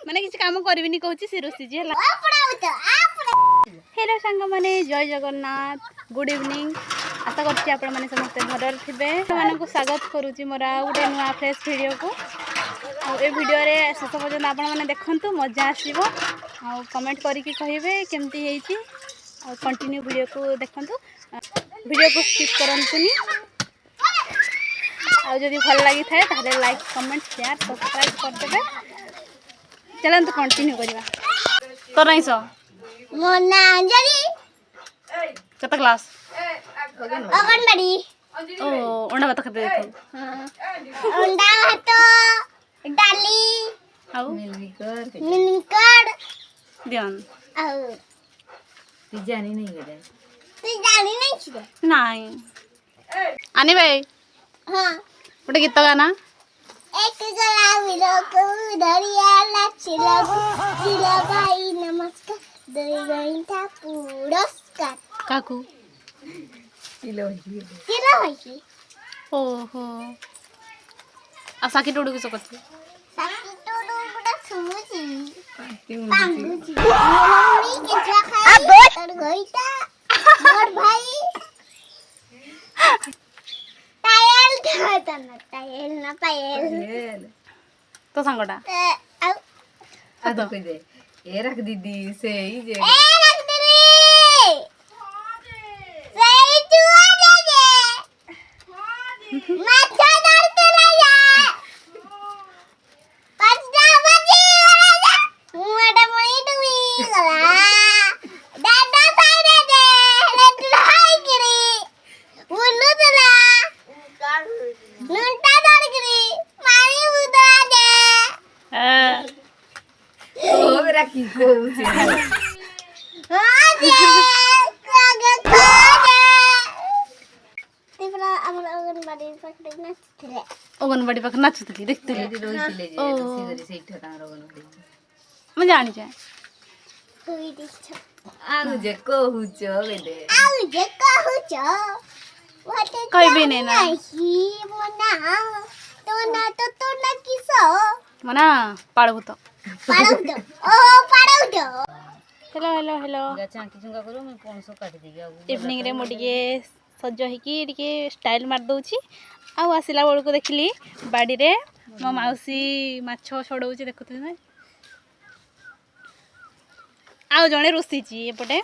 माने किसी काम करबिनी कहूची से रोसी जी हला हेलो सांग माने जय जगन्नाथ गुड इवनिंग आशा करछि आपण माने समस्त भरर थिबे मान को स्वागत करूची मोरा उडे नुआ फ्रेश वीडियो को ए वीडियो रे शेष पर्यंत आपण माने देखंतु मजा आसीबो आ कमेंट करिकि कहिबे केमती हेइची आ कंटिन्यू वीडियो को देखंतु वीडियो को स्किप करंतुनी आ जदि भल लागि थाए ताले लाइक कमेंट शेयर सब्सक्राइब कर देबे चलन तो कंटिन्यू करबा तो नहीं सो मोना अंजलि कत क्लास अंगनवाड़ी ओ अंडा भात खाते देखो हां अंडा भात डाली आउ मिलकर ध्यान आउ तू जानी नहीं गए तू जानी नहीं छिए नहीं आने भाई हां गोटे गीत गाना एक गला मिलो को दरिया लाची लगो चिला भाई नमस्कार दई गईता पुरस्कार काकू किलो भाई ओहो आ साकी टोडू किसो करती साकी टोडू बड़ा सुमुची पांगुची मम्मी केचवा खाई तर गईता मोर भाई टायल खाता ना टायल ना पायल तो सांगोटा आउ आ तो कह दे ए रख दीदी से ही जे ए रख दे रे सही चुआ दे माथा दर्द ना जा पाँचटा बजे जा मुआटा मई डुबी गला दादा साइड दे लेट हाई गिरी बुल्लू तला नुंटा दर गिरी पानी उतरा दे ओ मेरा की को से हां दे कागज खा दे तिबरा हमर अंगनवाड़ी पकड़े नाचते अंगनवाड़ी पाख नाचुतली देखतली एडी रोइले जे सीधरी सेठ तांगर गनो मैं जानी जाए हुई दिछ आगु जे कहूचो बेदे आउ जे कहूचो वाटे कहबे नै ना ही मोना तो ना किसो मना पाड़बू तो पाड़ौ दो ओ पाड़ौ दो हेलो हेलो हेलो गचा की चुंगा करू मैं 500 काट देगी आगु इवनिंग रे मोटिके सज होइकी टिके स्टाइल मार दउची आ आसिला बेल को देखली बाड़ी रे मो माउसी माछ छडौची देखुथि नै आ जणे रोसीची एपटे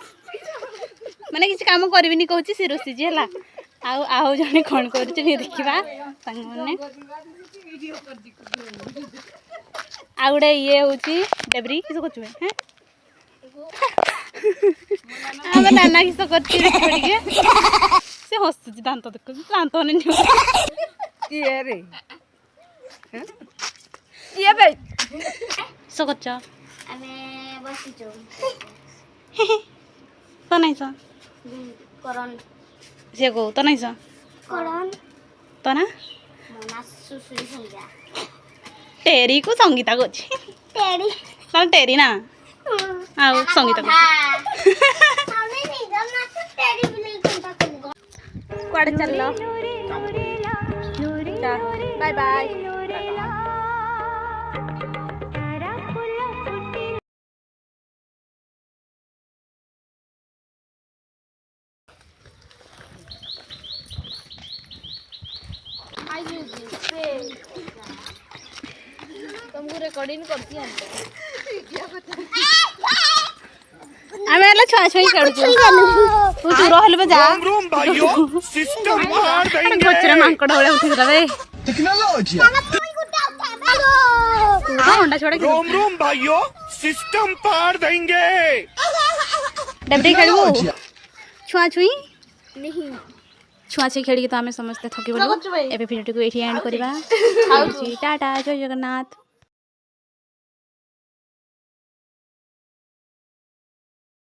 माने किसी काम करबिनी कहूची से रोसीची हला आउ जणे कोन करछ नि देखिबा संग मने आ गुडे ये होची डेबरी किसो करछु हैं आ नाना किसो करछि देखो टिके से हसुची दांत देखो दांत ने की रे हैं ये बे सो करछ ଆମେ ବସିଛୁ तो नहीं सा କରନ୍ से को तो नहीं सा କରନ୍ तो ना ମନା ସୁସୁରି ସଂଜ୍ଞା टेरी को संगीता को छी ତେଡ଼ି ना टेरी ना आउ संगीता को ଆମେ ନିଜ ମାସ ତେଡ଼ି ବିଲେଇ कंटा କରିବ कुआडे चललो बाय बाय तुमको रिकॉर्डिंग करती है आमे वाला छुआ छुई खेलुछु तू दूर रहले बे जा रूम भाइयों सिस्टम मार देंगे गोचरे मांकड़ होले उठी गला बे टेक्नोलॉजी तू तो होंडा छोड़ के रूम भाइयों सिस्टम पार देंगे डेबरी खेलबो छुआ छुई नहीं छुआ छुई खेल के तो आमे समस्त थकी बोलू एबे वीडियो को एठी एंड करबा टाटा जय जगन्नाथ।